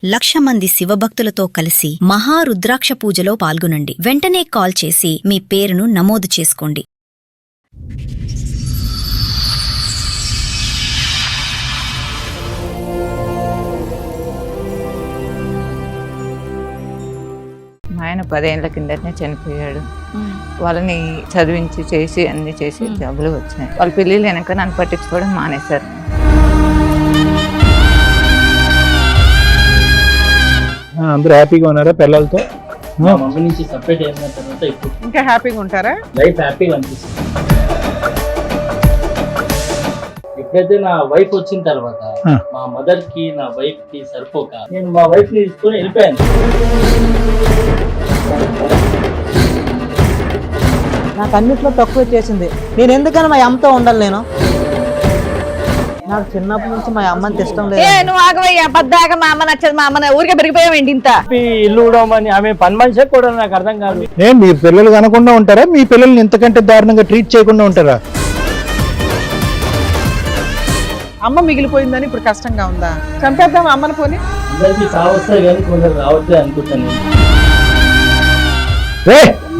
1,00,000 మంది శివభక్తులతో కలిసి మహారుద్రాక్ష పూజలో పాల్గొనండి. వెంటనే కాల్ చేసి మీ పేరును నమోదు చేసుకోండి. మా ఆయన 10 ఏళ్ల కిందటనే చనిపోయాడు. వాళ్ళని చదివించి చేసి అన్ని చేసి జబ్బులు వచ్చినాయి. వాళ్ళ పెళ్ళిళ్ళు వెనక నన్ను పట్టించుకోవడం మానేశారు. అందరూ హ్యాపీగా ఉన్నారా పిల్లలతో? మా మమ్మీ నుంచి సపరేట్ అయిన తర్వాత ఇప్పుడు ఇంకా హ్యాపీగా ఉంటారా? లైఫ్ హ్యాపీగా అనిపిస్తుంది. ఎప్పుడైతే నా వైఫ్ వచ్చిన తర్వాత మా మదర్ కి నా వైఫ్ కి సరిపోక నేను మా వైఫ్ ని తీసుకొని వెళ్ళిపోయాను. నాకు అన్నిట్లో తక్కువ చేసింది. నేను ఎందుకని మా అమ్మతో ఉండాలి? నాకు చిన్నప్పటి నుంచి మా అమ్మని ఇష్టం లేదు. నువ్వు ఆగవయ్యా, పద్దాక మా అమ్మ నచ్చదు, మా అమ్మ ఊరికే పెరిగిపోయావేంటి ఇంత? ఇల్లు ఉడమని ఆమె పని మనిషి కూడా నాకు అర్థం కాదు. మీ పిల్లలు కనకుండా ఉంటారా? మీ పిల్లల్ని ఇంతకంటే దారుణంగా ట్రీట్ చేయకుండా ఉంటారా? అమ్మ మిగిలిపోయిందని ఇప్పుడు కష్టంగా ఉందా? చంపేద్దాం అమ్మని పోని. అందరికి సావస్తాయి కానీ కొందరు రావట్లేదు అనుకుంటాను.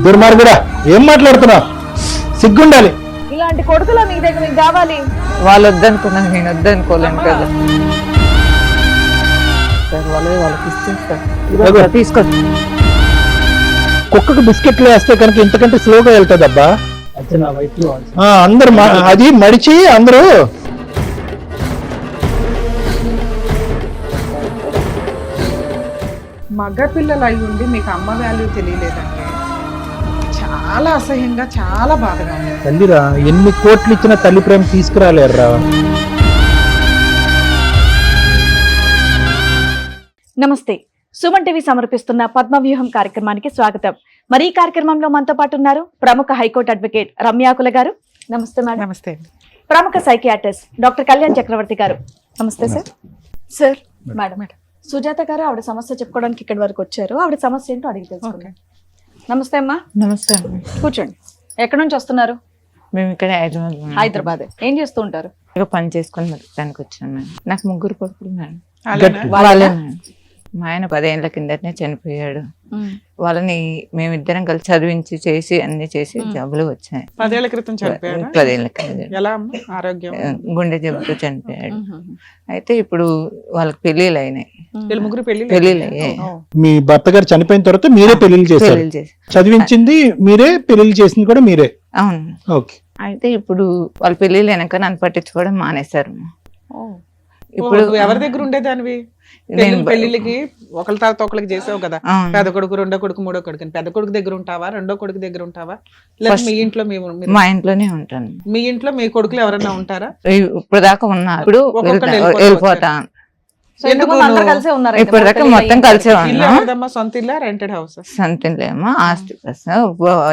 దుర్మార్గుడా, ఏం మాట్లాడుతున్నావు? సిగ్గుండాలి. ఇలాంటి కొడుకులో నీ దగ్గర నీకు కావాలి. వాళ్ళు వద్దనుకున్నాను, నేను వద్దనుకోలేను కదా. వాళ్ళకి ఇస్తే తీసుకో. కుక్కకు బిస్కెట్లు వేస్తే కనుక ఇంతకంటే స్లోగా వెళ్తుందబ్బా. నా వైఫ్ అందరు అది మడిచి అందరూ మగ పిల్లలు అయి ఉండి మీకు అమ్మ వాల్యూ తెలియలేదంటే చాలా అసహ్యంగా, చాలా బాధగా ఉంది. తల్లిరా, ఎన్ని కోట్లు ఇచ్చిన తల్లి ప్రేమ తీసుకురాలేరురా. నమస్తే, సుమన్ టీవీ సమర్పిస్తున్న పద్మవ్యూహం కార్యక్రమానికి స్వాగతం. మరి ఈ కార్యక్రమంలో మనతో పాటు ఉన్నారు ప్రముఖ హైకోర్టు అడ్వకేట్ రమ్యాకుల గారు. నమస్తే మేడం. నమస్తే. ప్రముఖ సైకియాట్రిస్ట్ డాక్టర్ కళ్యాణ్ చక్రవర్తి గారు. నమస్తే సార్. సార్, మేడం సుజాత గారు ఆవిడ సమస్య చెప్పుకోవడానికి ఇక్కడి వరకు వచ్చారు. ఆవిడ సమస్య ఏంటో అడిగి తెలుసుకుందాం. నమస్తే అమ్మా. నమస్తే. కూర్చోండి. ఎక్కడి నుంచి వస్తున్నారు? మేము ఇక్కడ హైదరాబాద్. ఏం చేస్తూ ఉంటారు? పని చేసుకొని దానికి వచ్చాను మేడం. నాకు 3 కొడుకులు మేడం. అలానా? వాళ్ళే మేడం. మా ఆయన 10 ఏళ్ల కిందటనే చనిపోయాడు. వాళ్ళని మేమిద్దరం కలిసి చదివించి చేసి అన్ని చేసి జబ్బులు వచ్చాయి. 10 ఏళ్ల క్రితం చనిపోయాడు. 10 ఏళ్ల కింద ఎలా అమ్మ ఆరోగ్యం? గుండె జబ్బుతో చనిపోయాడు. అయితే ఇప్పుడు వాళ్ళకి పెళ్లిళ్ళు అయినాయి. వీళ్ళు ముగ్గురు పెళ్లిళ్ళు అయ్యాయి. మీ భర్త గారు చనిపోయిన తర్వాత మీరే పెళ్లిళ్ళు చేశారు? చదివించింది మీరే, పెళ్లిళ్ళు చేసింది కూడా మీరే? అవును. ఓకే. అయితే ఇప్పుడు వాళ్ళ పెళ్లిళ్ళు వెనక నన్ను పట్టించుకోవడం మానేశారు. ఇప్పుడు ఎవరి దగ్గర ఉండేదానివి? పెళ్లిళ్ళకి ఒకళ్ళ తర్వాత ఒకరికి చేసావు కదా. పెద్ద కొడుకు, రెండో కొడుకు, మూడో కొడుకు. పెద్ద కొడుకు దగ్గర ఉంటావా, రెండో కొడుకు దగ్గర ఉంటావా, లేదా మీ ఇంట్లో? మా ఇంట్లోనే ఉంటాను. మీ ఇంట్లో మీ కొడుకులు ఎవరన్నా ఉంటారా? ఇప్పుడు దాకా ఉన్నారు. ఇప్పుడు వెళ్ళిపోతా. ఇప్పుడు దాకా మొత్తం కలిసే ఉన్నాం. సొంత ఇల్లా, రెంటెడ్ హౌస్? సొంత ఇల్లేమో. ఆస్తి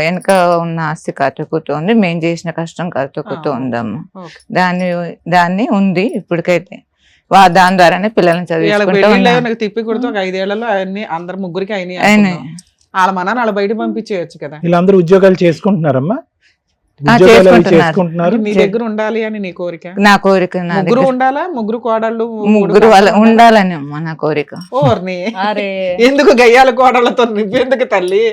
వెనక ఉన్న ఆస్తి కట్టుకుతూ ఉంది. మేము చేసిన కష్టం కట్టుకుతూ ఉందమ్మా. దాన్ని ఉంది ఇప్పటికైతే. దాని ద్వారానే పిల్లల్ని చదివి తిప్పి కొడుతూ 5 ఏళ్లలో అన్ని అందరు ముగ్గురికి అయినాయి. వాళ్ళ మన వాళ్ళ బయట పంపించేయచ్చు కదా. వీళ్ళందరూ ఉద్యోగాలు చేసుకుంటున్నారమ్మా? చేసుకుంటున్నారు. నీ దగ్గర ఉండాలి అని నీ కోరిక? నా కోరిక. ముగ్గురు ఉండాలా? ముగ్గురు కోడళ్ళు, ముగ్గురు వాళ్ళ ఉండాలని అమ్మా నా కోరిక. ఓర్ని ఎందుకు గయ్యాల కోడళ్ళతో నువ్వెందుకు తల్లి?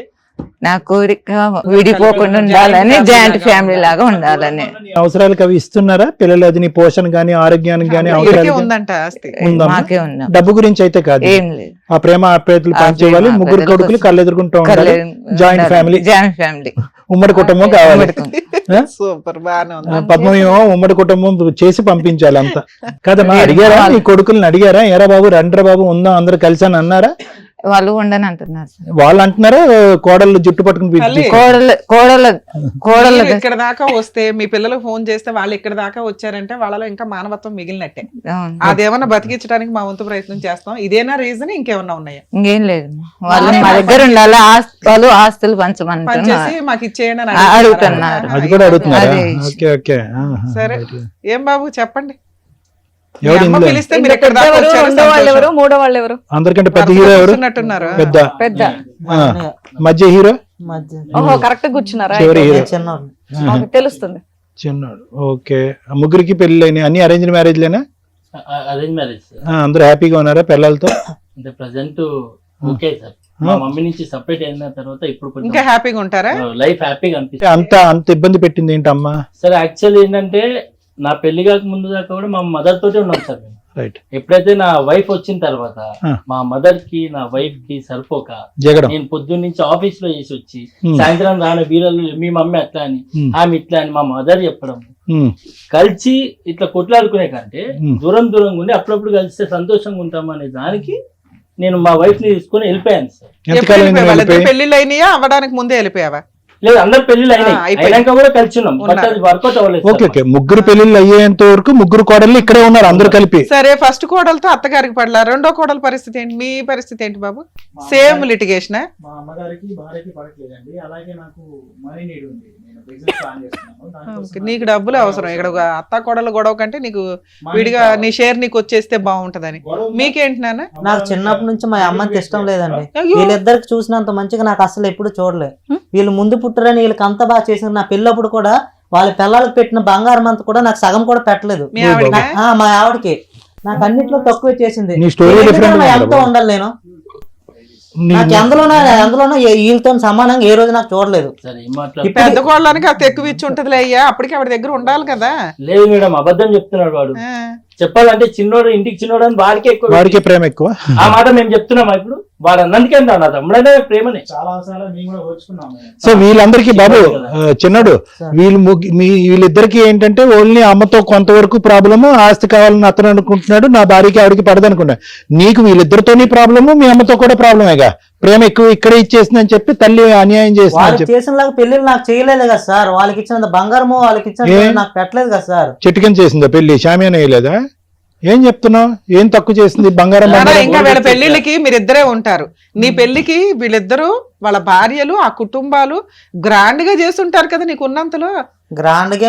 నా కోరిక విడిపోకుండా ఉండాలని, జాయింట్ ఫ్యామిలీ లాగా ఉండాలని. అవసరాలకు అవి ఇస్తున్నారా పిల్లలు? అది నీ పోషణ గానీ, ఆరోగ్యానికి గానీ మాకే ఉందా? డబ్బు గురించి అయితే కాదు, ఏం లేదు. ఆ ప్రేమ ఆప్యాయతలు పంచేవాళ్ళు. ముగ్గురు కొడుకులు కళ్ళెదురుకుంటూ ఉండాలి. జాయింట్ ఫ్యామిలీ, జాయింట్ ఫ్యామిలీ, ఉమ్మడి కుటుంబం కావాలి. సూపర్, బాగానే ఉంది. పద్మవ్యూహం ఉమ్మడి కుటుంబం చేసి పంపించాలి అంతా కదమ్మా. అడిగారా నీ కొడుకుల్ని? అడిగారా ఎరా బాబు రండ్రా బాబు ఉందాం అందరు కలిసి అని అన్నారా? వాళ్ళు ఉండని అంటున్నారు. వాళ్ళు అంటున్నారా కోడళ్ళు జుట్టు పట్టుకుని? కోడళ్ళు ఇక్కడ దాకా వస్తే మీ పిల్లలకు ఫోన్ చేస్తే వాళ్ళు ఇక్కడ దాకా వచ్చారంటే వాళ్ళలో ఇంకా మానవత్వం మిగిలినట్టే. అదేమన్నా బతికించడానికి మా వంతు ప్రయత్నం చేస్తాం. ఇదేనా రీజన్? ఇంకేమన్నా ఉన్నాయా? ఇంకేం లేదు. వాళ్ళు మా దగ్గర ఉండాలి. వాళ్ళు ఆస్తులు పంచమని మాకు ఇచ్చేయండి అని అడుగుతున్నారు. అది కూడా అడుగుతున్నారు. సరే, ఏం బాబు చెప్పండి. అందరికంటే పెద్ద హీరో ఎవరు? పెద్ద మధ్య హీరో? కరెక్ట్ కూర్చున్నారా? తెలుస్తుంది. చిన్నాడు. ఓకే. ముగ్గురికి పెళ్లి అన్ని అరేంజ్ మ్యారేజ్ లేనా? Arrange marriage. అందరూ హ్యాపీగా ఉన్నారా పిల్లలతో? అంటే ప్రజెంట్ ఓకే సార్. మా మమ్మీ నుంచి సపరేట్ అయిన తర్వాత ఇప్పుడు ఇంకా కొంచెం హ్యాపీగా ఉంటారా? లైఫ్ హ్యాపీగా అనిపిస్తుంది అంత ఇబ్బంది పెట్టింది ఏంటమ్మా? సార్. యాక్చువల్ ఏంటంటే నా పెళ్లి కాక ముందు దాకా కూడా మా మదర్ తోటే ఉన్నాం సార్ మేము. రైట్. ఎప్పుడైతే నా వైఫ్ వచ్చిన తర్వాత మా మదర్ కి నా వైఫ్ కి సరిపోక జగడం. నేను పొద్దున్న నుంచి ఆఫీస్ లో చేసి వచ్చి సాయంత్రం రాని వీళ్ళు మీ మమ్మీ అట్లా అని ఆమె ఇట్లా అని మా మదర్ చెప్పడం, కలిసి ఇట్లా కొట్లాడుకునే కంటే దూరంగా ఉండి అప్పుడప్పుడు కలిస్తే సంతోషంగా ఉంటాం అనే దానికి నేను మా వైఫ్ ని తీసుకొని వెళ్ళిపోయాను సార్. ఎంతకాలం పెళ్లిళ్ళు అయినాయా? అవ్వడానికి ముందే వెళ్ళిపోయావా? లేదు, అందరు పెళ్లిళ్ళు అయినాయి, అయిపోయింది. అయినాక కూడా కలిసి ఉన్నాం. బట్ అది వర్కౌట్ అవ్వలేదు ఓకే సార్. ఓకే. ముగ్గురు పెళ్లిళ్ళు అయ్యేంత వరకు ముగ్గురు కోడళ్ళు ఇక్కడే ఉన్నారు అందరూ కలిపి. సరే, ఫస్ట్ కోడలతో అత్తగారికి పడలా, రెండో కోడల పరిస్థితి ఏంటి? మీ పరిస్థితి ఏంటి బాబు? Same litigation? మా అమ్మగారికి భార్యకి పడట్లేదండి. అలాగే నాకు మనీ నీడ్ ఉంది. నేను బిజినెస్ ప్లాన్ చేస్తున్నాను. దానికోసం నీకు డబ్బులు అవసరం. ఇక్కడ ఒక అత్త కోడల గొడవ కంటే నీకు విడిగా నీ షేర్ నీకు వచ్చేస్తే బాగుంటదని. గొడవ ఉందా? మీకేంటి నాన్న? నాకు చిన్నప్పటి నుంచి మా అమ్మకి ఇష్టం లేదండి. అయ్యో. వీళ్ళిద్దరికి చూసినంత మంచిగా నాకు అసలు ఎప్పుడు చూడలే. వీళ్ళు ముందు పుట్టరని వీళ్ళకి అంత బాగా చేసింది. నా పెళ్ళప్పుడు కూడా వాళ్ళ పిల్లలకు పెట్టిన బంగారం అంతా కూడా నాకు సగం కూడా పెట్టలేదు. మీ ఆవిడకా? మా ఆవిడకి నాకు అన్నిట్లో తక్కువ చేసింది. నీ స్టోరీ డిఫరెంట్ గా ఉంది ఎంతో కదా. ఉండాలి నేను. నీ- నాకు ఎందులోనో వీళ్ళతో సమానంగా ఏ రోజు నాకు చూడలేదు. సరే, ఏం మాట్లాడు. పెద్ద కోళ్ళనికి అది ఎక్కువ ఇచ్చి ఉంటదిలే అయ్యా. అప్పటికి ఆవిడ దగ్గర ఉండాలి కదా. లేదు మేడం, అబద్ధం చెప్తున్నాడు వాడు. ఆ. చెప్పాలంటే చిన్నోడు ఇంటికి చిన్నోడు అని వాడికి ఎక్కువ. వాడికే ప్రేమ ఎక్కువ. ఆ మాట మేము చెప్తున్నామా ఇప్పుడు? వాడు అన్నందుకే అంటాడు నా తమ్ముడైనా ప్రేమనే. చాలా అవసరాలు మేము కూడా ఓర్చుకున్నాము. సో వీళ్ళందరికీ బాబు చిన్నడు వీళ్ళిద్దరికి ఏంటంటే ఓన్లీ అమ్మతో కొంతవరకు ప్రాబ్లము, ఆస్తి కావాలని అతను అనుకుంటున్నాడు, నా భార్యకి ఆవిడకి పడదనుకున్నాడు. నీకు వీళ్ళిద్దరితోని ప్రాబ్లము, మీ అమ్మతో కూడా ప్రాబ్లమేగా. ప్రేమ ఎక్కువ ఇక్కడే ఇచ్చేసిందని చెప్పి తల్లి అన్యాయం చేసిందని వాళ్ళకి చెప్పి చేసిన లాగా పెళ్లిళ్ళు నాకు చేయలేదు కదా సార్. వాళ్ళకి ఇచ్చిన బంగారము వాళ్ళకి ఇచ్చిన నాకు పెట్టలేదు కదా సార్. చెట్టుకని చేసిందా పెళ్లి? షామియానా వేయలేదా? ఏం చెప్తున్నావు? ఏం తక్కువ చేసింది? బంగారం నాన్న, బంగారం ఇంకా వీళ్ళ పెళ్లిళ్ళకి మీరిద్దరే ఉంటారు. నీ పెళ్లికి వీళ్ళిద్దరూ వాళ్ళ భార్యలు ఆ కుటుంబాలు గ్రాండ్ గా చేస్తుంటారు కదా నీకు ఉన్నంతలో. గ్రాండ్ గా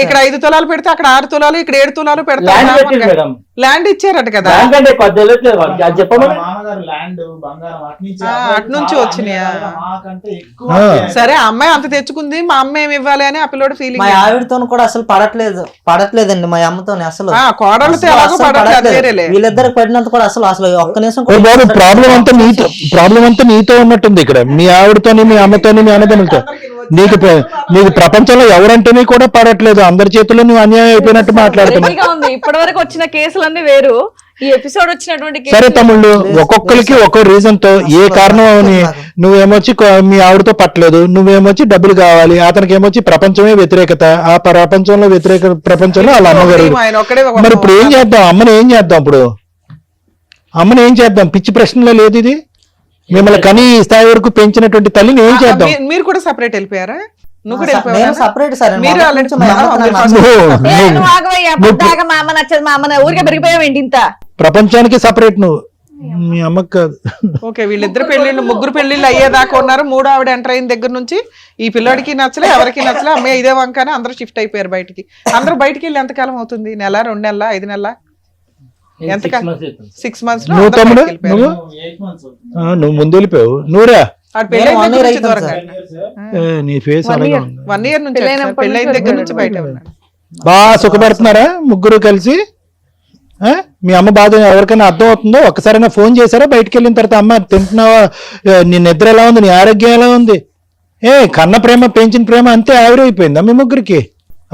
ఇక్కడ 5 తులాలు పెడితే అక్కడ 6 తులాలు, ఇక్కడ 7 తులాలు ల్యాండ్ పెట్టింది పెడతారు. మేడం. ల్యాండ్ ఇచ్చారట కదా. ల్యాండ్ అంటే ఎక్కువ తెలియట్లేదు వాళ్ళకి. అది మా చెప్పమని. మామగారు ల్యాండ్ బంగారం అట్నుంచి అట్నుంచి వచ్చినాయా? మాకంటే ఎక్కువ ఆ. సరే, ఆ అమ్మాయి అంత తెచ్చుకుంది, మా అమ్మ ఏమి ఇవ్వాలి అని ఆ పిల్లోడు మా ఫీలింగ్. ఆవిడతో కూడా అసలు పడట్లేదండి. మా అమ్మతో అసలు కోడలతో అసలు ఎలాగో పడట్లేదు, అది వేరేలే. వీళ్ళిద్దరికి పడినంత కూడా అసలు ఒక్క నిమిషం ఓ బాబు, ప్రాబ్లం అంతా నీతో ఉన్నట్టుంది ఇక్కడ. మీ ఆవిడతోని, మీ అమ్మతోని, మీ అన్నదమ్ములతో. నీకు ప్రపంచంలో ఎవరంటేనే కూడా పడట్లేదు. అందరి చేతుల్లో నువ్వు అన్యాయం అయిపోయినట్టు మాట్లాడుతున్నావు. రెడీగా ఉంది. ఇప్పటి వరకు వచ్చిన కేసులన్నీ వేరు, ఈ ఎపిసోడ్ వచ్చినటువంటి సరే తమ్ముళ్ళు, ఒక్కొక్కరికి ఒక్కో రీజన్ తో ఏ కారణం అని నువ్వేమొచ్చి మీ ఆవిడతో పట్టలేదు, నువ్వేమొచ్చి డబ్బులు కావాలి, అతనికి ఏమొచ్చి ప్రపంచమే వ్యతిరేకత, ఆ ప్రపంచంలో వ్యతిరేక ప్రపంచంలో వాళ్ళ అమ్మగారు. ఆయన ఒక్కడే ఒక మరి ఇప్పుడు ఏం చేద్దాం? అమ్మని ఏం చేద్దాం? ఇప్పుడు అమ్మని ఏం చేద్దాం? పిచ్చి ప్రశ్నలో లేదు ఇది. మిమ్మల్ని కని ఈ స్థాయి వరకు పెంచినటువంటి తల్లిని ఏం చేద్దాం? మీరు కూడా సపరేట్ వెళ్ళిపోయారా? నువ్వు కూడా నేను వెళ్ళిపోయావా? Separate sir. మీరు మొదటి already నుంచి మా అమ్మతో మీరు నాకు పొద్దాక మా అమ్మ నచ్చదు, మా అమ్మ ఊరికే పెరిగిపోయావేంటి ఇంత? ప్రపంచానికి సపరేట్ నువ్వు, మీ అమ్మకి కాదు. ఓకే, వీళ్ళిద్దరు పెళ్లిళ్ళు, ముగ్గురు పెళ్లిళ్ళు అయ్యేదాకా ఉన్నారు. మూడో ఆవిడ ఎంటర్ అయిన దగ్గర నుంచి ఈ పిల్లోడికి నచ్చలే, ఎవరికి నచ్చలే. అమ్మాయి ఇదే వంకన అందరూ షిఫ్ట్ అయిపోయారు బయటికి. అందరూ బయటికి వెళ్ళి ఎంతకాలం అవుతుంది? నెల, 2 నెలల, 5 నెలల? ఎంత 6 months లో నువ్వు అందరూ తమ్ముడు బయటికి వెళ్ళిపోయారు. నువ్వు 8 months అవుతుంది. నువ్వు ముందు వెళ్ళిపోయావు. నువ్వురా ఆడ పెళ్ళైన నేను దగ్గర 1 year నుంచి దూరంగా. 10 years, sir. నీ ఫేస్ అలాగే ఉంది. 1 year నుంచి పెళ్ళైనప్పటి పెళ్ళైన నుంచి దగ్గర నుంచి బయట ఉన్నాడు. బాగా సుఖపడుతున్నారా ముగ్గురు కలిసి? మీ అమ్మ బాధ ఎవరికైనా అర్థం అవుతుందో? ఒక్కసారైనా ఫోన్ చేశారా బయటకు వెళ్ళిన తర్వాత? అమ్మ తింటున్నావా? నీ నిద్ర ఎలా ఉంది? నీ ఆరోగ్యం ఎలా ఉంది? కన్న ప్రేమ, పెంచిన ప్రేమ అంతే ఆవిరైపోయిందా మీ ముగ్గురికి?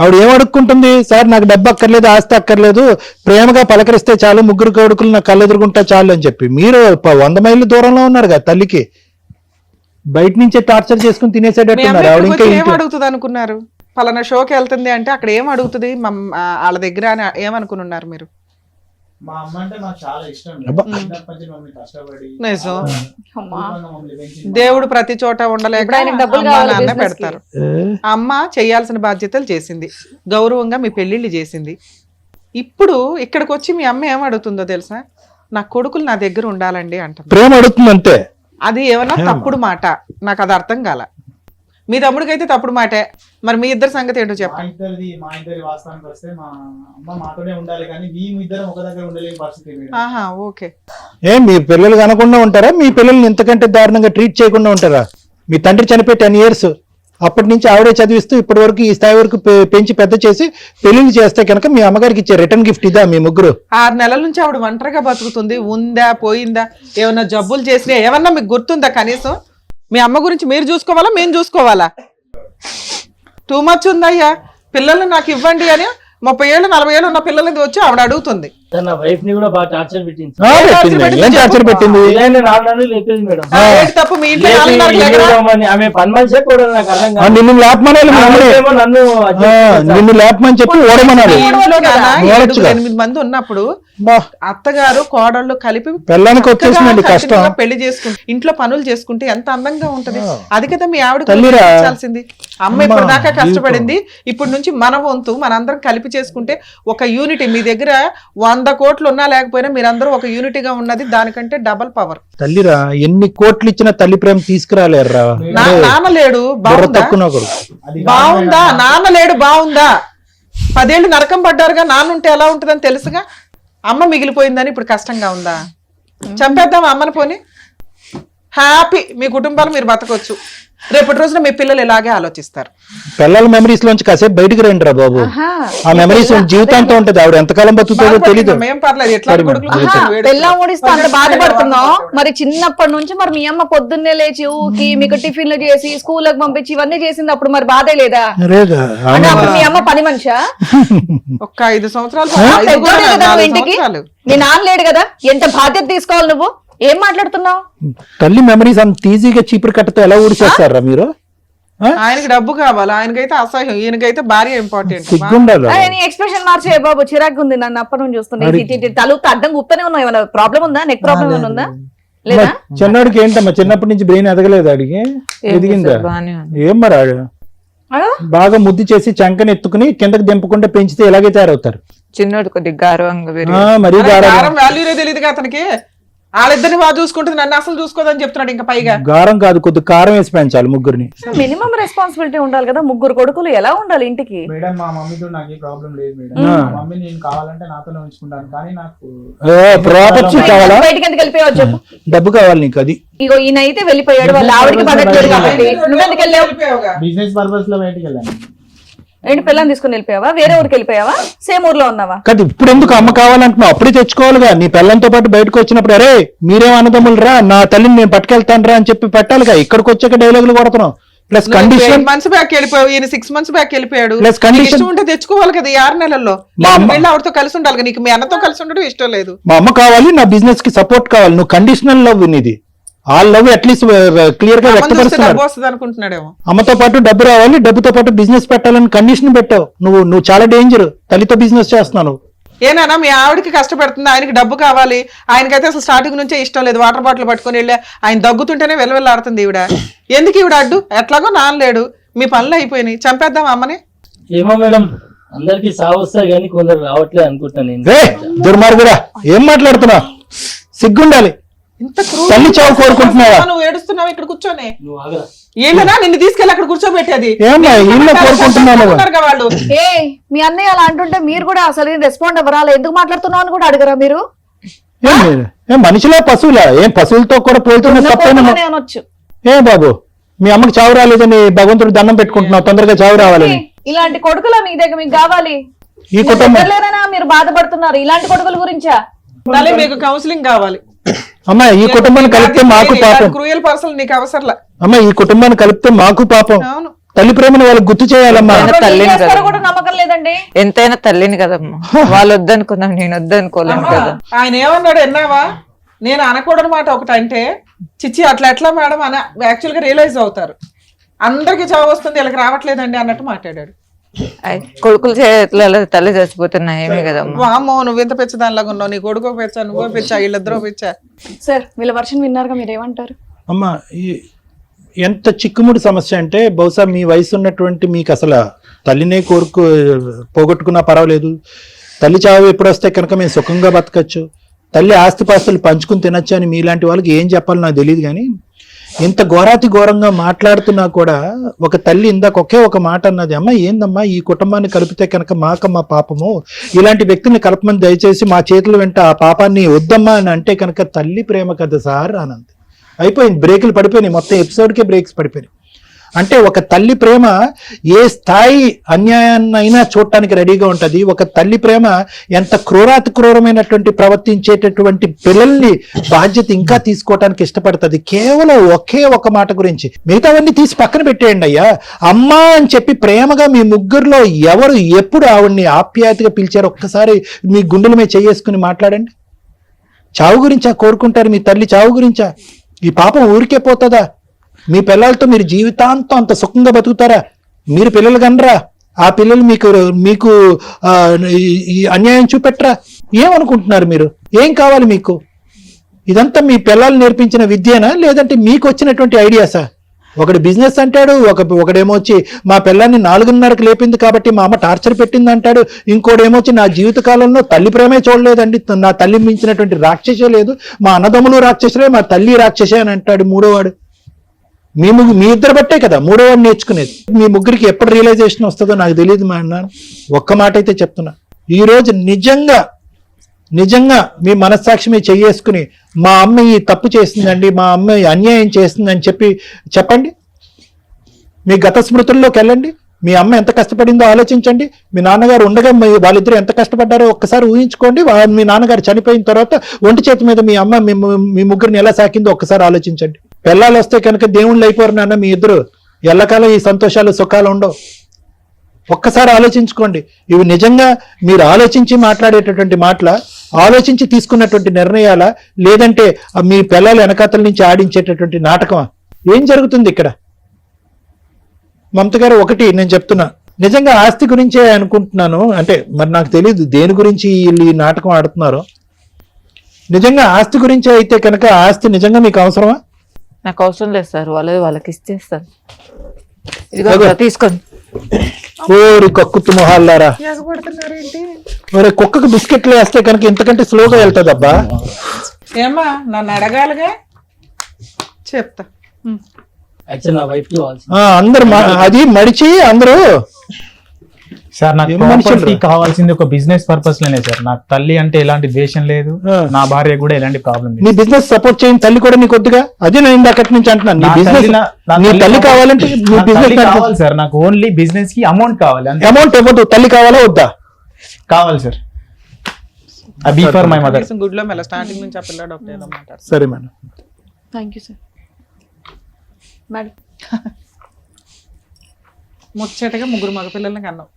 ఆవిడ ఏం అడుక్కుంటుంది? సార్ నాకు డబ్బు అక్కర్లేదు, ఆస్తి అక్కర్లేదు, ప్రేమగా పలకరిస్తే చాలు, ముగ్గురు కొడుకులు నాకు కళ్ళు ఎదురుకుంటా చాలు అని చెప్పి. మీరు 100 మైళ్ళు దూరంలో ఉన్నారు కదా తల్లికి. బయట నుంచే టార్చర్ చేసుకుని మీ తినేసేటట్టున్నారు ఆవిడ. ఇంకా ఏం అడుగుతుంది అనుకున్నారు? పలానా షోకి వెళ్తుంది అంటే అక్కడ ఏం అడుగుతుంది వాళ్ళ దగ్గర అని ఏమనుకుని ఉన్నారు మీరు? మా అమ్మ అంటే నాకు చాలా ఇష్టం. అబ్బా. చిన్నప్పటి నుంచి మమ్మల్ని కష్టపడి నిజం. అమ్మా. మమ్మల్ని పెంచింది. దేవుడు ప్రతి చోట ఉండలేక ఇప్పుడు ఆయనకి డబ్బులు అమ్మా, కావాలి నాన్న business కి. పెడతారు. అమ్మ చేయాల్సిన బాధ్యతలు చేసింది, గౌరవంగా మీ పెళ్లిళ్ళు చేసింది. ఇప్పుడు ఇక్కడికి వచ్చి మీ అమ్మ ఏం అడుగుతుందో తెలుసా? నా కొడుకులు నా దగ్గర ఉండాలండి అంటుంది. ప్రేమ అడుగుతుంది అంతే. అది ఏమన్నా తప్పుడు మాట? నాకు అది అర్థం కాల. మీ తమ్ముడికి అయితే తప్పుడు మాటే. మరి మీ ఇద్దరు సంగతి ఏంటో మా చెప్పండి. ఇద్దరి వాస్తవానికి వస్తే మా అమ్మ మాతోనే ఉండాలి, కానీ మేము ఇద్దరం ఒక దగ్గర ఉండలేని పరిస్థితి మేడం. ఆహా, ఓకే. మీ పిల్లలు కనకుండా ఉంటారా? మీ పిల్లల్ని ఇంతకంటే దారుణంగా ట్రీట్ చేయకుండా ఉంటారా? మీ తండ్రి చనిపోయి 10 years, అప్పటి నుంచి ఆవిడే చదివిస్తూ ఇప్పటి వరకు ఈ స్థాయి వరకు పెంచి పెద్ద చేసి పెళ్లిళ్ళు చేస్తే కనుక మీ అమ్మగారికి ఇచ్చే రిటర్న్ గిఫ్ట్ ఇదా మీ ముగ్గురు? 6 నెలల నుంచి ఆవిడ ఒంటరిగా బతుకుతుంది. ఉందా పోయిందా, ఏమన్నా జబ్బులు చేసినా ఏమన్నా మీకు గుర్తుందా కనీసం? మీ అమ్మ గురించి మీరు చూసుకోవాలా మేము చూసుకోవాలా? టూ మచ్ ఉందయ్యా. పిల్లల్ని నాకు ఇవ్వండి అని 30 ఏళ్ళు 40 ఏళ్ళు ఉన్న పిల్లలది వచ్చి ఆవిడ అడుగుతుంది. తన వైఫ్ ని కూడా బాగా టార్చర్ పెట్టింది. ఏం టార్చర్ పెట్టింది? ఇలానే 4 నెలలు లేపేది మేడం. ఏంటి తప్పు మీ ఇంట్లో 4 నెలలు లేకరా? ఆమె పని మనిషే కూడా నాకు అర్థం కాదు. నిన్ను లేపమనాలి, ఆవిడేమో నన్ను నిన్ను లేపమని చెప్పి ఓడమనాలి. మీ ఇంట్లో నాన్న ఓడొచ్చుగా. 8 మంది ఉన్నప్పుడు అత్తగారు కోడళ్ళు కలిపి పిల్లలకి వచ్చేసిందండి కష్టం. పెళ్లి చేసుకుంటే ఇంట్లో పనులు చేసుకుంటే ఎంత అందంగా ఉంటది. అది కదా మీ ఆవిడ తల్లిరా. చేయాల్సింది. అమ్మ ఇప్పుడు దాకా కష్టపడింది. ఇప్పుడు నుంచి మన వంతు మనందరం కలిపి చేసుకుంటే ఒక యూనిటీ. మీ దగ్గర 100 కోట్లు ఉన్నా లేకపోయినా మీరందరూ ఒక యూనిటీగా ఉన్నది దానికంటే డబల్ పవర్. తల్లిరా, ఎన్ని కోట్లు ఇచ్చినా తల్లి ప్రేమ తీసుకురాలేరురా. నాన్న లేడు బాగుందా? బాగుందా? నాన్న లేడు బాగుందా? 10 ఏళ్ళు నరకం పడ్డారుగా. నాన్న ఉంటే ఎలా ఉంటుందని తెలుసుగా. అమ్మ మిగిలిపోయిందని ఇప్పుడు కష్టంగా ఉందా? చంపేద్దాం అమ్మని పోని. హ్యాపీ మీ కుటుంబాలు మీరు బతకొచ్చు. రేపటి రోజున మీ పిల్లలు ఇలాగే ఆలోచిస్తారు. పిల్లల మెమరీస్ లోంచి కాసేపు బయటికి రండి రా బాబు. ఆ మెమరీస్ జీవితాంతం ఉంటది. ఆవిడ ఎంతకాలం బతుకుతుందో తెలీదు. మేం పర్లేదు ఎట్లా పెళ్ళ ఊడిస్తే అంత బాధపడుతున్నావు మరి చిన్నప్పటి నుంచి. మరి మీ అమ్మ పొద్దున్నే లేచి ఊకి మీకు టిఫిన్లు చేసి స్కూల్కి పంపించి ఇవన్నీ చేసింది. అప్పుడు మరి బాధే లేదా? అంటే అప్పుడు మీ అమ్మ పని మనిషా? ఒక్క 5 సంవత్సరాలు పెద్దోడే కదా నువ్వు ఇంటికి. నీ నాన్న లేడు కదా, ఎంత బాధ్యత తీసుకోవాలి నువ్వు? ఏం మాట్లాడుతున్నావు? తల్లి మెమరీస్ అంత ఈజీగా చీపురు కట్టతో ఎలా ఊడిచేస్తారా మీరు? ఆయనకి డబ్బు కావాలి, ఆయనకైతే అసహ్యం, ఈయనకైతే భార్య ఇంపార్టెంట్. సిగ్గుండాలి. నీ ఎక్స్ప్రెషన్ మార్చే బాబు, చిరాకు ఉంది. నన్ను అప్పటి నుంచి చూస్తున్నా. తలుపు అడ్డం గుప్తనే ఉన్నావు. ఏమైనా ప్రాబ్లం ఉందా? నెక్ ప్రాబ్లం ఏమైనా ఉందా? లేదా? చిన్నోడికి ఏంటమ్మా, చిన్నప్పటి నుంచి బ్రెయిన్ ఎదగలేదు అడిగి? ఎదిగిందా? ఏం మరి బాగా ముద్దు చేసి చంకని ఎత్తుకుని కిందకి దింపకుండా పెంచితే ఎలాగే తయారవుతారు? చిన్నోడు కొద్దిగా గారవంగా మరీ గారం వాల్యూనే తెలియదుగా అతనికి. వాళ్ళిద్దరిని బాగా చూసుకుంటుంది, నన్ను అసలు చూసుకోదని చెప్తున్నాడు. ఇంకా పైగా గారం కాదు, కొద్ది కారం వేసి పెంచాలి ముగ్గురిని. మినిమం రెస్పాన్సిబిలిటీ ఉండాలి కదా. 3 కొడుకులు ఎలా ఉండాలి ఇంటికి? మేడం మా మమ్మీతో నాకు ఏ ప్రాబ్లం లేదు మేడం. మా మమ్మీ నేను కావాలంటే నాతోనే ఉంచుకుంటాను. కానీ నాకు ప్రాపర్టీ కావాలా? బయటికి ఎందుకు వెళ్ళిపోయావు చెప్పు. డబ్బు కావాలి నీకు. అది ఇగో ఈయన అయితే వెళ్ళిపోయాడు, వాళ్ళ ఆవిడకి పడట్లేదు కాబట్టి. నువ్వెందుకు వెళ్ళావు? బిజినెస్ పర్పస్ లో బయటికి వెళ్ళాను. ఏంటి పిల్లని తీసుకుని వెళ్ళిపోయావా? వేరే ఊరికి వెళ్ళిపోయావా? సేమ్ ఊర్లో ఉన్నావా? కాదు, ఇప్పుడు ఎందుకు అమ్మ కావాలంటున్నావు? అప్పుడే తెచ్చుకోవాలిగా. నీ పిల్లలతో పాటు బయటకు వచ్చినప్పుడు అరే మీరేం అన్నదమ్ములు రా, నా తల్లిని నేను పట్టుకెళ్తాను రా అని చెప్పి పెట్టాలిగా. ఇక్కడికి వచ్చాక డైలాగులు కొడుతున్నావు. ప్లస్ కండిషన్ మంత్స్ బ్యాక్ వెళ్ళిపోయావు, ఈయన 6 మంత్స్ బ్యాక్ వెళ్ళిపోయాడు. ప్లస్ కండిషన్ ఇష్టం ఉంటే తెచ్చుకోవాలి కదా. ఈ 6 నెలల్లో వెళ్ళి ఆవిడతో కలిసి ఉండాలి కదా. నీకు మీ అన్నతో కలిసి ఉండడం ఇష్టం లేదు. మా అమ్మ కావాలి, నా బిజినెస్ కి సపోర్ట్ కావాలి. నువ్వు కండిషనల్ లవ్ నీది. ఆ లవ్ అట్లీస్ట్ క్లియర్ గా వ్యక్తపరుస్తున్నాడు. వస్తుంది అనుకుంటున్నాడేమో. అమ్మతో పాటు డబ్బు రావాలి, డబ్బుతో పాటు బిజినెస్ పెట్టాలని కండిషన్ పెట్టావు. నువ్వు చాలా డేంజర్. తల్లితో బిజినెస్ చేస్తున్నావు. ఏనా మీ ఆవిడకి కష్టపడుతుంది, ఆయనకి డబ్బు కావాలి. ఆయనకైతే అసలు స్టార్టింగ్ నుంచే ఇష్టం లేదు. వాటర్ బాటిల్ పట్టుకుని వెళ్ళి ఆయన దగ్గుతుంటేనే వెల్లవెల్లాడుతుంది ఈవిడ. ఎందుకు ఈవిడ అడ్డు? ఎట్లాగో నాన్నలేడు, మీ పనులు అయిపోయినాయి, చంపేద్దాం అమ్మని. ఏమో మేడం, అందరికి సాగు వస్తాయి కానీ కొందరు రావట్లేదు అనుకుంటాను. దుర్మార్గుడా, ఏం మాట్లాడుతున్నా? సిగ్గుండాలి. తల్లి చావు కోరుకుంటున్నావా? నువ్వు ఏడుస్తున్నావు ఇక్కడ కూర్చొని. ఏంటన్నా నిన్ను తీసుకెళ్ళి అక్కడ కూర్చోబెట్టేది? వాళ్ళు ఏ మీ అన్నయ్య అలా అంటుంటే మీరు కూడా అసలు రెస్పాండ్ అవ్వరాలి. ఎందుకు మాట్లాడుతున్నావు అని కూడా అడగరా మీరు? మనిషిలో పశువులా? ఏం పశువులతో కూడా పోతున్నా అనొచ్చు. ఏ బాబు, మీ అమ్మకి చావు రాలేదని భగవంతుడు దండం పెట్టుకుంటున్నావు, తొందరగా చావు రావాలని. ఇలాంటి కొడుకులా మీ దగ్గర మీకు కావాలి? ఈ కుటుంబం మీరు బాధపడుతున్నారు ఇలాంటి కొడుకుల గురించా? మీకు కౌన్సిలింగ్ కావాలి. అమ్మా, ఈ కుటుంబాన్ని కలిపితే మాకు పాపం. క్రూయల్ పర్సన్ నీకు అవసరంలా. అమ్మా, ఈ కుటుంబాన్ని కలిపితే మాకు పాపం. తల్లి ప్రేమను వాళ్ళకి గుర్తు చేయాలమ్మా. కూడా నమ్మకం లేదండి. ఎంతైనా తల్లిని కదమ్మా. వాళ్ళు వద్దనుకున్నాం, నేను వద్దనుకోలేను కదా. ఆయన ఏమన్నాడు ఎన్నావా? నేను అనకూడని మాట ఒకటి అంటే చిచ్చి అట్లా ఎట్లా మేడం అని యాక్చువల్ గా రియలైజ్ అవుతారు. అందరికి చావు వస్తుంది, వీళ్ళకి రావట్లేదండి అన్నట్టు మాట్లాడాడు. కొడుకులు చేతులలో తల్లి చచ్చిపోతున్నాయి ఏమే కదమ్మా. అమ్మో నువ్వు ఎంత పెచ్చ దానిలాగా ఉన్నావు. నీ కొడుకో పెచ్చా, నువ్వో పెచ్చా, వీళ్ళిద్దరూ పెచ్చా. సార్ వీళ్ళ వర్షన్ విన్నారుగా, మీరేమంటారు? అమ్మా, ఎంత చిక్కుముడి సమస్య అంటే బహుశా మీ వయసు ఉన్నటువంటి మీకు అసలు తల్లినే పోగొట్టుకున్నా పర్వాలేదు. తల్లి చావు ఎప్పుడు వస్తే కనుక మేము సుఖంగా బతకచ్చు, తల్లి ఆస్తిపాస్తులు పంచుకుని తినచ్చు అని మీలాంటి వాళ్ళకి ఏం చెప్పాలో నాకు తెలియదు. కానీ ఇంత ఘోరాతి ఘోరంగా మాట్లాడుతున్నా కూడా ఒక తల్లి ఇందాక ఒకే ఒక మాట అన్నది, అమ్మ ఏందమ్మా ఈ కుటుంబాన్ని కలిపితే కనుక మాకమ్మా పాపము, ఇలాంటి వ్యక్తిని కలపమని దయచేసి మా చేతుల వెంట ఆ పాపాన్ని వద్దమ్మా అని అంటే కనుక తల్లి ప్రేమ కదా సార్ అనంది. అయిపోయింది, బ్రేకులు పడిపోయినాయి, మొత్తం ఎపిసోడ్కే బ్రేక్స్ పడిపోయినాయి. అంటే ఒక తల్లి ప్రేమ ఏ స్థాయి అన్యాయాన్నైనా చూడటానికి రెడీగా ఉంటది. ఒక తల్లి ప్రేమ ఎంత క్రూరాతి క్రూరమైనటువంటి ప్రవర్తించేటటువంటి పిల్లల్ని బాధ్యత ఇంకా తీసుకోవటానికి ఇష్టపడుతుంది. కేవలం ఒకే ఒక మాట గురించి, మిగతావన్నీ తీసి పక్కన పెట్టేయండి అయ్యా. అమ్మా అని చెప్పి ప్రేమగా మీ ముగ్గురులో ఎవరు ఎప్పుడు ఆవిడ్ని ఆప్యాయతగా పిలిచారు ఒక్కసారి మీ గుండెల మీద చేసుకుని మాట్లాడండి. చావు గురించా కోరుకుంటారు? మీ తల్లి చావు గురించా? ఈ పాపం ఊరికే పోతుందా? మీ పిల్లలతో మీరు జీవితాంతం అంత సుఖంగా బతుకుతారా? మీరు పిల్లలు కనరా? ఆ పిల్లలు మీకు ఈ అన్యాయం చూపెట్టరా? ఏమనుకుంటున్నారు మీరు? ఏం కావాలి మీకు? ఇదంతా మీ పిల్లలు నేర్పించిన విద్యనా, లేదంటే మీకు వచ్చినటువంటి ఐడియాసా? ఒకడు బిజినెస్ అంటాడు, ఒకడేమో వచ్చి మా పిల్లాన్ని 4:30కి లేపింది కాబట్టి మా అమ్మ టార్చర్ పెట్టింది అంటాడు. ఇంకోడేమో వచ్చి నా జీవిత కాలంలో తల్లి ప్రేమే చూడలేదండి, నా తల్లి మించినటువంటి రాక్షసే లేదు, మా అన్నదమ్ములు రాక్షసులే, మా తల్లి రాక్షసే అని అంటాడు మూడోవాడు. మీ ఇద్దరు బట్టే కదా మూడోవాడు నేర్చుకునేది. మీ ముగ్గురికి ఎప్పుడు రియలైజేషన్ వస్తుందో నాకు తెలియదు మా అన్న. ఒక్క మాట అయితే చెప్తున్నా, ఈరోజు నిజంగా మీ మనస్సాక్షి మీద చెయ్యేసుకుని మా అమ్మ ఈ తప్పు చేసిందండి, మా అమ్మ అన్యాయం చేస్తుందని చెప్పండి. మీ గత స్మృతుల్లోకి వెళ్ళండి. మీ అమ్మ ఎంత కష్టపడిందో ఆలోచించండి. మీ నాన్నగారు ఉండగా వాళ్ళిద్దరూ ఎంత కష్టపడ్డారో ఒక్కసారి ఊహించుకోండి. మీ నాన్నగారు చనిపోయిన తర్వాత ఒంటి చేతి మీద మీ అమ్మ మీ ముగ్గురిని ఎలా సాకిందో ఒక్కసారి ఆలోచించండి. పిల్లలు వస్తే కనుక దేవుళ్ళు అయిపోరు నాన్న మీ ఇద్దరు. ఎల్లకాలం ఈ సంతోషాలు సుఖాలు ఉండవు. ఒక్కసారి ఆలోచించుకోండి. ఇవి నిజంగా మీరు ఆలోచించి మాట్లాడేటటువంటి మాటల, ఆలోచించి తీసుకున్నటువంటి నిర్ణయాలా, లేదంటే మీ పిల్లలు వెనకాతల నుంచి ఆడించేటటువంటి నాటకమా? ఏం జరుగుతుంది ఇక్కడ? మమత గారు, ఒకటి నేను చెప్తున్నా, నిజంగా ఆస్తి గురించే అనుకుంటున్నాను. అంటే మరి నాకు తెలియదు దేని గురించి వీళ్ళు ఈ నాటకం ఆడుతున్నారు. నిజంగా ఆస్తి గురించే అయితే కనుక ఆస్తి నిజంగా మీకు అవసరమా? నాకు అవసరం లేదు సార్, వాళ్ళకి ఇచ్చేస్తాను. ఇదిగో తీసుకోండి. ఓరి కక్కుతు మొహాలారా, మరి కుక్కకు బిస్కెట్లు వేస్తే కనుక ఇంతకంటే స్లోగా వెళ్తుంది అబ్బా. ఏమ్మా నన్ను అడగాలిగా, చెప్తా. యాక్చువల్ నా వైఫ్ అందరు అది మడిచి అందరూ సార్ నాకు ప్రాపర్టీ కావాల్సింది ఒక బిజినెస్ పర్పస్ లోనే సార్. నాకు తల్లి అంటే ఎలాంటి ద్వేషం లేదు, నా భార్య కూడా ఎలాంటి ప్రాబ్లం లేదు. నీ బిజినెస్ సపోర్ట్ చేయని తల్లి కూడా నీకు వద్దుగా? అదే నేను ఇందాకటి నుంచి అంటున్నాను. నీ బిజినెస్ నీ తల్లి కావాలంటే నీ బిజినెస్ కావాలి సార్. నాకు ఓన్లీ బిజినెస్ కి అమౌంట్ కావాలి. అమౌంట్ ఇవ్వద్దు, తల్లి కావాలా వద్దా? కావాలి sir. Be for my mother. Good లో మెల్ల స్టార్టింగ్ నుంచి ఆ పిల్లాడు ఒకటే మాట్లాడు. సరే madam. Thank you sir. Madam ముచ్చటగా ముగ్గురు మగపిల్లల్ని కన్నాం,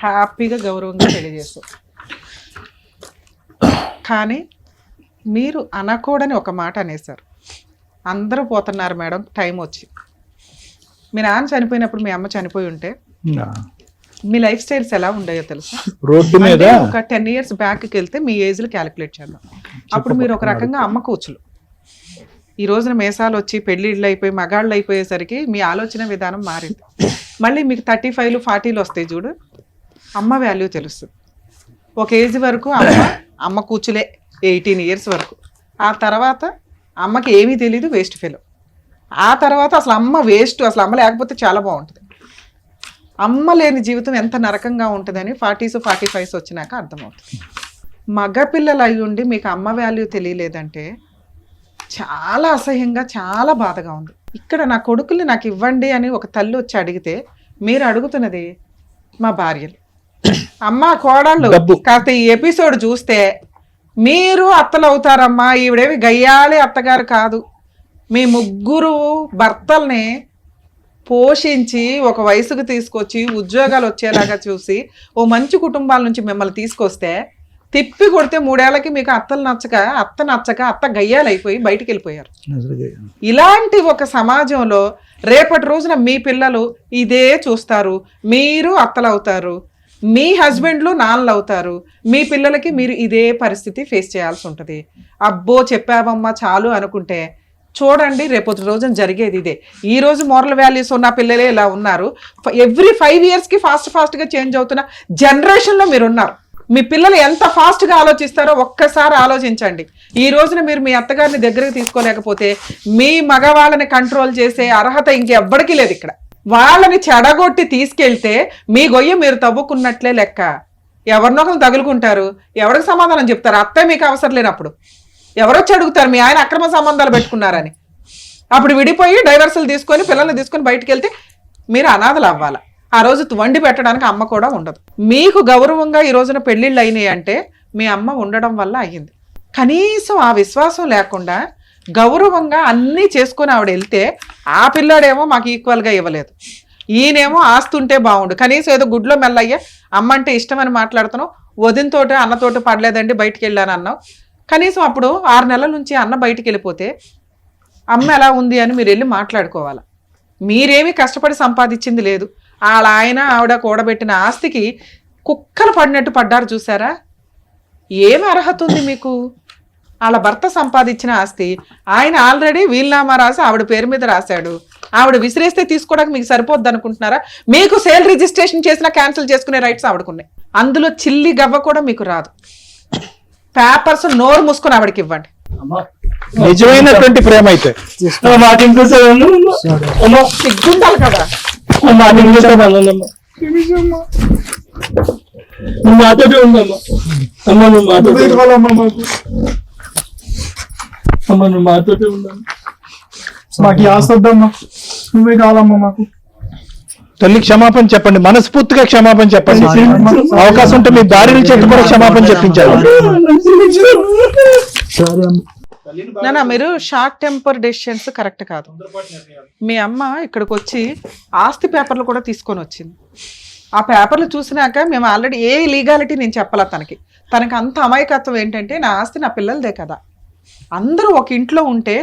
హ్యాపీగా గౌరవంగా తెలియజేస్తాం. కానీ మీరు అనకూడని ఒక మాట అనేసారు. అందరూ పోతున్నారు మేడం టైం వచ్చి. మీ నాన్న చనిపోయినప్పుడు మీ అమ్మ చనిపోయి ఉంటే మీ లైఫ్ స్టైల్స్ ఎలా ఉండేయో తెలుసా? రోడ్డు మీద ఒక 10 years బ్యాక్కి వెళ్తే మీ ఏజ్లు క్యాలిక్యులేట్ చేద్దాం. అప్పుడు మీరు ఒక రకంగా అమ్మ కూచులు. ఈ రోజున మేసాలు వచ్చి పెళ్ళిళ్ళు అయిపోయి మగాళ్ళు అయిపోయేసరికి మీ ఆలోచన విధానం మారింది. మళ్ళీ మీకు 35, 40 వస్తాయి చూడు, అమ్మ వాల్యూ తెలుస్తుంది. ఒక ఏజ్ వరకు అమ్మ కూచులే 18 years వరకు. ఆ తర్వాత అమ్మకి ఏమీ తెలీదు, వేస్ట్ ఫెలో. ఆ తర్వాత అసలు అమ్మ వేస్ట్, అసలు అమ్మ లేకపోతే చాలా బాగుంటుంది. అమ్మ లేని జీవితం ఎంత నరకంగా ఉంటుందని 40s, 45s వచ్చినాక అర్థమవుతుంది. మగపిల్లలు అయి ఉండి మీకు అమ్మ వాల్యూ తెలియలేదంటే చాలా అసహ్యంగా, చాలా బాధగా ఉంది. ఇక్కడ నా కొడుకుల్ని నాకు ఇవ్వండి అని ఒక తల్లి వచ్చి అడిగితే మీరు అడుగుతున్నది మా భార్యలు, అమ్మ కోడళ్ళు. కాస్త ఈ ఎపిసోడ్ చూస్తే మీరు అత్తలు అవుతారమ్మా, ఈవిడేవి గయ్యాలి అత్తగారు కాదు. మీ ముగ్గురు భర్తల్ని పోషించి ఒక వయసుకు తీసుకొచ్చి ఉద్యోగాలు వచ్చేలాగా చూసి ఓ మంచి కుటుంబాల నుంచి మిమ్మల్ని తీసుకొస్తే తిప్పి కొడితే 3 ఏళ్లకి మీకు అత్త నచ్చక అత్త గయ్యాలైపోయి బయటికి వెళ్ళిపోయారు. ఇలాంటి ఒక సమాజంలో రేపటి రోజున మీ పిల్లలు ఇదే చూస్తారు. మీరు అత్తలు అవుతారు, మీ హస్బెండ్లు నాన్నలు అవుతారు, మీ పిల్లలకి మీరు ఇదే పరిస్థితి ఫేస్ చేయాల్సి ఉంటుంది. అబ్బో చెప్పావమ్మా చాలు అనుకుంటే చూడండి రేపటి రోజున జరిగేది ఇదే. ఈ రోజు మోరల్ వాల్యూస్ ఉన్న పిల్లలే ఇలా ఉన్నారు. ఎవ్రీ 5 yearsకి ఫాస్ట్గా చేంజ్ అవుతున్న జనరేషన్లో మీరు ఉన్నారు. మీ పిల్లలు ఎంత ఫాస్ట్గా ఆలోచిస్తారో ఒక్కసారి ఆలోచించండి. ఈ రోజున మీరు మీ అత్తగారిని దగ్గరకు తీసుకోలేకపోతే మీ మగవాళ్ళని కంట్రోల్ చేసే అర్హత ఇంకెవ్వడికి లేదు. ఇక్కడ వాళ్ళని చెడగొట్టి తీసుకెళ్తే మీ గొయ్య మీరు తవ్వుకున్నట్లే లెక్క. ఎవరినొకరు తగులుకుంటారు, ఎవరికి సమాధానం చెప్తారు? అత్తే మీకు అవసరం లేనప్పుడు ఎవరొచ్చి అడుగుతారు మీ ఆయన అక్రమ సంబంధాలు పెట్టుకున్నారని? అప్పుడు విడిపోయి డైవర్సులు తీసుకొని పిల్లల్ని తీసుకొని బయటకు వెళ్తే మీరు అనాథలు అవ్వాలి. ఆ రోజు వండి పెట్టడానికి అమ్మ కూడా ఉండదు. మీకు గౌరవంగా ఈ రోజున పెళ్లిళ్ళు అయినాయి అంటే మీ అమ్మ ఉండడం వల్ల అయ్యింది. కనీసం ఆ విశ్వాసం లేకుండా గౌరవంగా అన్నీ చేసుకుని ఆవిడ వెళ్తే ఆ పిల్లాడేమో మాకు ఈక్వల్గా ఇవ్వలేదు, ఈయనేమో ఆస్తుంటే బాగుండు, కనీసం ఏదో గుడ్లో మెల్లయ్యే అమ్మ అంటే ఇష్టమని మాట్లాడుతున్నావు, వదినతోటి అన్నతోటి పడలేదండి బయటికి వెళ్ళాను అన్నావు. కనీసం అప్పుడు 6 నెలల నుంచి అన్న బయటికి వెళ్ళిపోతే అమ్మ ఎలా ఉంది అని మీరు వెళ్ళి మాట్లాడుకోవాలి. మీరేమీ కష్టపడి సంపాదించింది లేదు. ఆయన ఆవిడ కూడబెట్టిన ఆస్తికి కుక్కలు పడినట్టు పడ్డారు చూసారా. ఏమి అర్హత ఉంది మీకు? వాళ్ళ భర్త సంపాదించిన ఆస్తి ఆయన ఆల్రెడీ వీలునామా రాసి ఆవిడ పేరు మీద రాశాడు. ఆవిడ విసిరేస్తే తీసుకోవడానికి మీకు సరిపోద్ది అనుకుంటున్నారా? మీకు సేల్ రిజిస్ట్రేషన్ చేసినా క్యాన్సిల్ చేసుకునే రైట్స్ ఆవిడకున్నాయి. అందులో చిల్లి గవ్వ కూడా మీకు రాదు. పేపర్స్ నోరు మూసుకొని ఆవిడకి ఇవ్వండి. నిజమైనటువంటి ప్రేమ అయితే సిగ్గుండాలి కదా. మాతోటే ఉందమ్మా. అమ్మ నువ్వు మాతోటే ఉందమ్మా. మాకు ఆస్తి వద్దమ్మా, నువ్వే కావాలమ్మా మాకు. తల్లి క్షమాపణ చెప్పండి, మనస్ఫూర్తిగా క్షమాపణ చెప్పండి. అవకాశం ఉంటే మీ భార్యల చేత కూడా క్షమాపణ చెప్పించాలి. నానా మీరు షార్ట్ టెంపర్ డెసిషన్స్ కరెక్ట్ కాదు. మీ అమ్మ ఇక్కడికి వచ్చి ఆస్తి పేపర్లు కూడా తీసుకొని వచ్చింది. ఆ పేపర్లు చూసినాక మేము ఆల్రెడీ ఏ లీగాలిటీ నేను చెప్పాల తనకి అంత అమాయకత్వం ఏంటంటే నా ఆస్తి నా పిల్లలదే కదా, అందరూ ఒక ఇంట్లో ఉంటే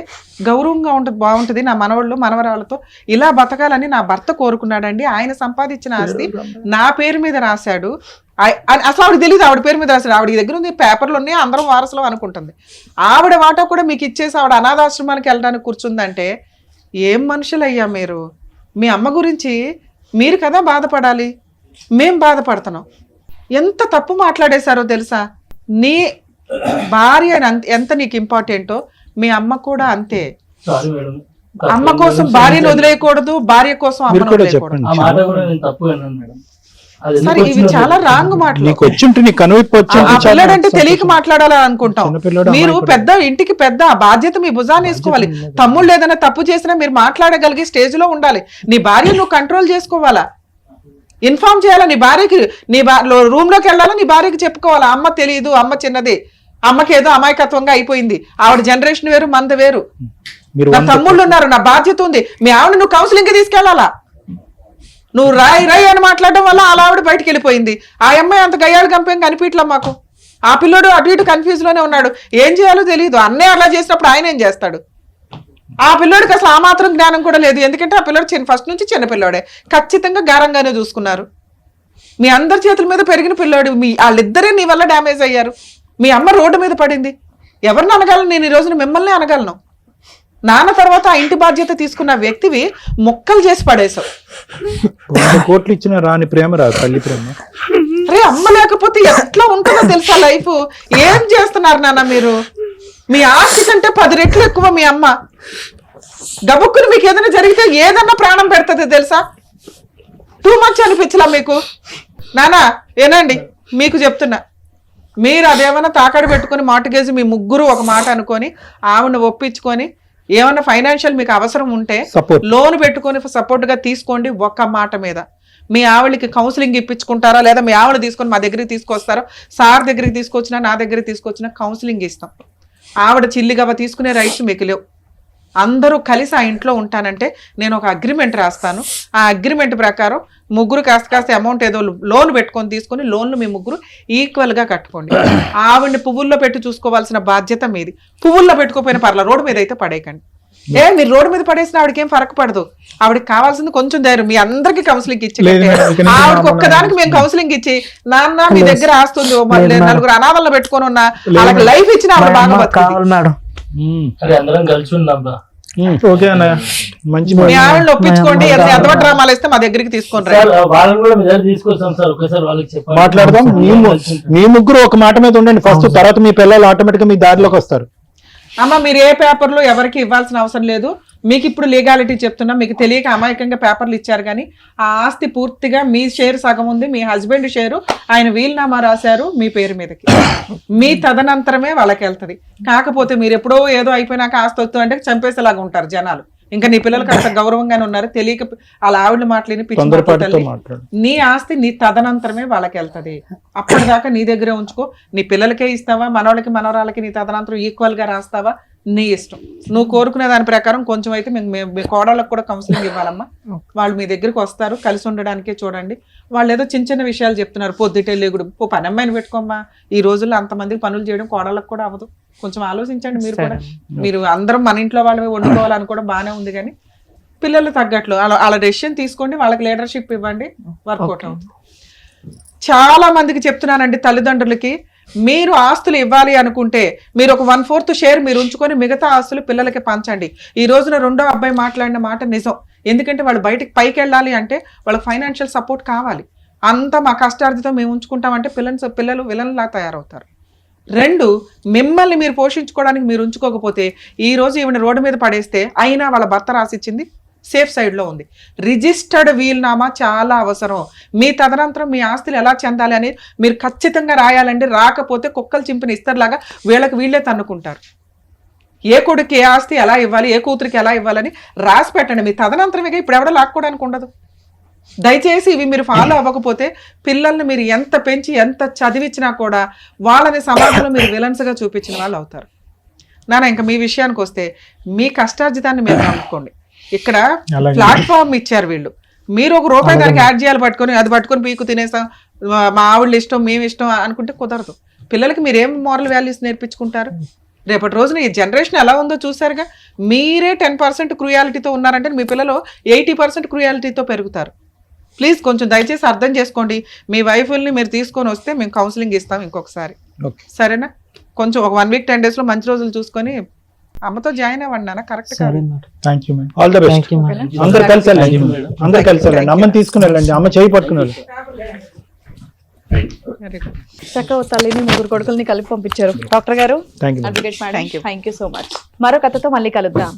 గౌరవంగా ఉంటుంది, బాగుంటుంది, నా మనవాళ్ళు మనవరాళ్ళతో ఇలా బతకాలని నా భర్త కోరుకున్నాడండి. ఆయన సంపాదించిన ఆస్తి నా పేరు మీద రాశాడు. అసలు ఆవిడ తెలియదు ఆవిడ పేరు మీద రాశాడు. ఆవిడ దగ్గర ఉంది పేపర్లు ఉన్నాయి, అందరం వారసులు అనుకుంటుంది. ఆవిడ వాటా కూడా మీకు ఇచ్చేసి ఆవిడ అనాథాశ్రమానికి వెళ్ళడానికి కూర్చుందంటే ఏం మనుషులయ్యా మీరు? మీ అమ్మ గురించి మీరు కదా బాధపడాలి, మేం బాధపడుతున్నాం. ఎంత తప్పు మాట్లాడేశారో తెలుసా? నీ భార్య ఎంత నీకు ఇంపార్టెంటో మీ అమ్మ కూడా అంతే. అమ్మ కోసం భార్యను వదిలేయకూడదు, భార్య కోసం అమ్మను వదిలేయకూడదు. సరే ఇవి చాలా రాంగ్ మాటలు. పిల్లడంటే తెలియక మాట్లాడాలని అనుకుంటాం. మీరు పెద్ద ఇంటికి పెద్ద బాధ్యత మీ భుజాన్ని వేసుకోవాలి. తమ్ముళ్ళు ఏదైనా తప్పు చేసినా మీరు మాట్లాడగలిగే స్టేజ్ లో ఉండాలి. నీ భార్య నువ్వు కంట్రోల్ చేసుకోవాలా, ఇన్ఫార్మ్ చేయాలా. నీ భార్యకి నీ రూమ్ లోకి వెళ్ళాలా, నీ భార్యకి చెప్పుకోవాలా అమ్మ తెలియదు, అమ్మ చిన్నది, అమ్మకి ఏదో అమాయకత్వంగా అయిపోయింది, ఆవిడ జనరేషన్ వేరు మంద వేరు, నా తమ్ముళ్ళు ఉన్నారు, నా బాధ్యత ఉంది. మీ ఆవిడ నువ్వు కౌన్సిలింగ్ కి తీసుకెళ్లాలా. నువ్వు రాయి అని మాట్లాడడం వల్ల అలా ఆవిడ బయటకు వెళ్ళిపోయింది. ఆ అమ్మాయి అంత గయ్యాడు గంపేం కనిపించలే మాకు. ఆ పిల్లోడు అటు ఇటు కన్ఫ్యూజ్ లోనే ఉన్నాడు, ఏం చేయాలో తెలియదు. అన్నే అలా చేసినప్పుడు ఆయన ఏం చేస్తాడు? ఆ పిల్లోడికి అసలు ఆ మాత్రం జ్ఞానం కూడా లేదు. ఎందుకంటే ఆ పిల్లోడు ఫస్ట్ నుంచి చిన్న పిల్లోడే, ఖచ్చితంగా గారంగానే చూసుకున్నారు. మీ అందరి చేతుల మీద పెరిగిన పిల్లోడు, వాళ్ళిద్దరే నీ వల్ల డ్యామేజ్ అయ్యారు. మీ అమ్మ రోడ్డు మీద పడింది. ఎవరిని అనగలను నేను? ఈ రోజున మిమ్మల్ని అనగలను. నాన్న తర్వాత ఆ ఇంటి బాధ్యత తీసుకున్న వ్యక్తివి మొక్కలు చేసి పడేశావు. 100 కోట్లు ఇచ్చిన రాని ప్రేమ రాదు తల్లి ప్రేమ. అరే అమ్మ లేకపోతే ఎట్లా ఉంటుందో తెలుసా లైఫ్? ఏం చేస్తున్నారు నాన్న మీరు? మీ ఆస్తి కంటే 10 రెట్లు ఎక్కువ మీ అమ్మ. గబుక్కుని మీకు ఏదైనా జరిగితే ఏదన్నా ప్రాణం పెడుతుంది తెలుసా? టూ మచ్ అనిపించలా మీకు? నానా ఏనండి మీకు చెప్తున్నా, మీరు అదేమన్నా తాకడ పెట్టుకుని మార్టిగేజ్ మీ ముగ్గురు ఒక మాట అనుకొని ఆవిడ ఒప్పించుకొని ఏమన్నా ఫైనాన్షియల్ మీకు అవసరం ఉంటే లోన్ పెట్టుకొని సపోర్ట్ గా తీసుకోండి. ఒక్క మాట మీద మీ ఆవిడకి కౌన్సిలింగ్ ఇప్పించుకుంటారా, లేదా మీ ఆవిడ తీసుకొని మా దగ్గరికి తీసుకొస్తారో, సార్ దగ్గరికి తీసుకొచ్చినా నా దగ్గరికి తీసుకొచ్చినా కౌన్సిలింగ్ ఇస్తాం. ఆవిడ చిల్లిగవ్వ తీసుకునే రైట్స్ మీకు లేవు. అందరూ కలిసి ఆ ఇంట్లో ఉంటానంటే నేను ఒక అగ్రిమెంట్ రాస్తాను. ఆ అగ్రిమెంట్ ప్రకారం ముగ్గురు కాస్త అమౌంట్ ఏదో లోన్ పెట్టుకొని తీసుకొని లోన్లు మీ ముగ్గురు ఈక్వల్ గా కట్టుకోండి. ఆవిడ్ని పువ్వుల్లో పెట్టి చూసుకోవాల్సిన బాధ్యత మీది. పువ్వుల్లో పెట్టుకోపోయిన పర్ల రోడ్డు మీద అయితే పడేయకండి. మీరు రోడ్డు మీద పడేసిన ఆవిడకి ఏం ఫరక్ పడదు. ఆవిడకి కావాల్సింది కొంచెం ధైర్యం. మీ అందరికి కౌన్సిలింగ్ ఇచ్చి ఆవిడకి ఒక్కదానికి మేము కౌన్సిలింగ్ ఇచ్చి నాన్న మీ దగ్గర ఆస్తుంది 4 అనాథల్లో పెట్టుకొని ఉన్నా వాళ్ళకి లైఫ్ ఇచ్చిన ఆవిడ బాగా బతుకుతుంది. అందరం కలిసి ఉన్నాం. ఓకే అన్నయ్య, మంచి మీ ఆవిడని ఒప్పించుకోండి. ఎంత డ్రామాలు ఇస్తే మా దగ్గరికి తీసుకొని మాట్లాడదాం. మీ ముగ్గురు ఒక మాట మీద ఉండండి ఫస్ట్, తర్వాత మీ పిల్లలు ఆటోమేటిక్ గా మీ దారిలోకి వస్తారు. అమ్మ మీరు ఏ పేపర్లు ఎవరికి ఇవ్వాల్సిన అవసరం లేదు. మీకు ఇప్పుడు లీగాలిటీ చెప్తున్నా, మీకు తెలియక అమాయకంగా పేపర్లు ఇచ్చారు కానీ ఆ ఆస్తి పూర్తిగా మీ షేర్ సగం ఉంది, మీ హస్బెండ్ షేరు ఆయన వీలునామా రాశారు మీ పేరు మీదకి. మీ తదనంతరమే వాళ్ళకి వెళ్తుంది. కాకపోతే మీరు ఎప్పుడో ఏదో అయిపోయినాక ఆస్తి వస్తుంది అంటే చంపేసేలాగా ఉంటారు జనాలు. ఇంకా నీ పిల్లలకి అంత గౌరవంగానే ఉన్నారు, తెలియక వాళ్ళ ఆవిడ మాటలేని పిచ్చి మాటలు తొందరపాటుతో తల్లి. మాట్లాడు. నీ ఆస్తి నీ తదనంతరమే వాళ్ళకి వెళ్తది. అప్పటిదాకా నీ దగ్గరే ఉంచుకో. నీ పిల్లలకే ఇస్తావా, మనవాళ్ళకి మనవరాలకి నీ తదనంతరం ఈక్వల్ గా రాస్తావా, నీ ఇష్టం. నువ్వు కోరుకునే దాని ప్రకారం కొంచెం అయితే మీ కోడళ్ళకు కూడా కౌన్సిలింగ్ ఇవ్వాలమ్మా. వాళ్ళు మీ దగ్గరికి వస్తారు, కలిసి ఉండడానికే చూడండి. వాళ్ళు ఏదో చిన్న చిన్న విషయాలు చెప్తున్నారు, పొద్దుటే లేగుడు, పని అమ్మాయిని పెట్టుకోమ్మా. ఈ రోజుల్లో అంతమందికి పనులు చేయడం కోడళ్ళకు కూడా అవ్వదు. కొంచెం ఆలోచించండి మీరు కూడా. మీరు అందరం మన ఇంట్లో వాళ్ళమే వండుకోవాలని కూడా బాగానే ఉంది, కానీ పిల్లలు తగ్గట్లు వాళ్ళ డెసిషన్ తీసుకోండి, వాళ్ళకి లీడర్షిప్ ఇవ్వండి, వర్కౌట్ అవుతుంది. చాలా మందికి చెప్తున్నానండి తల్లిదండ్రులకి, మీరు ఆస్తులు ఇవ్వాలి అనుకుంటే మీరు ఒక 1/4 షేర్ మీరు ఉంచుకొని మిగతా ఆస్తులు పిల్లలకి పంచండి. ఈ రోజున రెండో అబ్బాయి మాట్లాడిన మాట నిజం. ఎందుకంటే వాళ్ళు బయటకు పైకి వెళ్ళాలి అంటే వాళ్ళకి ఫైనాన్షియల్ సపోర్ట్ కావాలి. అంతా మా కష్టార్థితో మేము ఉంచుకుంటామంటే పిల్లలు విలన్లా తయారవుతారు. 2, మిమ్మల్ని మీరు పోషించుకోవడానికి మీరు ఉంచుకోకపోతే ఈ రోజు ఈవిడ రోడ్డు మీద పడేస్తే అయినా వాళ్ళ భర్త రాసిచ్చింది సేఫ్ సైడ్లో ఉంది. రిజిస్టర్డ్ వీల్నామా చాలా అవసరం. మీ తదనంతరం మీ ఆస్తులు ఎలా చెందాలి అనేది మీరు ఖచ్చితంగా రాయాలండి. రాకపోతే కుక్కలు చింపిన ఇస్తర్లాగా వీళ్ళకి వీళ్ళే తన్నుకుంటారు. ఏ కొడుకు ఏ ఆస్తి ఎలా ఇవ్వాలి, ఏ కూతురికి ఎలా ఇవ్వాలని రాసి పెట్టండి. మీ తదనంతరమేగా ఇప్పుడు ఎవడో లాక్కోవడానికి ఉండదు. దయచేసి ఇవి మీరు ఫాలో అవ్వకపోతే పిల్లల్ని మీరు ఎంత పెంచి ఎంత చదివించినా కూడా వాళ్ళని సమాజంలో మీరు విలన్స్గా చూపించిన వాళ్ళు అవుతారు. నాన్న ఇంకా మీ విషయానికి వస్తే మీ కష్టార్జితాన్ని మీరు నమ్ముకోండి. ఇక్కడ ప్లాట్ఫామ్ ఇచ్చారు వీళ్ళు, మీరు ₹1 దానికి యాడ్ చేయాలి, అది పట్టుకొని పీకు తినేస్తాం, మా ఆవిడ ఇష్టం మేము ఇష్టం అనుకుంటే కుదరదు. పిల్లలకి మీరేం మోరల్ వాల్యూస్ నేర్పించుకుంటారు? రేపటి రోజున ఈ జనరేషన్ ఎలా ఉందో చూసారుగా. మీరే 10% క్రూయాలిటీతో ఉన్నారంటే మీ పిల్లలు 80% క్రూయాలిటీతో పెరుగుతారు. ప్లీజ్ కొంచెం దయచేసి అర్థం చేసుకోండి. మీ వైఫుల్ని మీరు తీసుకొని వస్తే మేము కౌన్సిలింగ్ ఇస్తాం ఇంకొకసారి, సరేనా? కొంచెం ఒక 1 వీక్ 10 days లో మంచి రోజులు చూసుకొని అమ్మతో జాయిన్ అవ్వండి నాన్న. కరెక్ట్ కాదు. Thank you madam, all the best. అందరు కలిసి వెళ్ళండి, అమ్మని తీసుకుని వెళ్ళండి, అమ్మ చేయి పట్టుకుని వెళ్ళండి. చక్కగా తల్లిని 3 కొడుకుల్ని కలిపి పంపించారు డాక్టర్ గారు. Thank you. Advocate madam, thank you so much. మరో కథతో మళ్ళీ కలుద్దాం.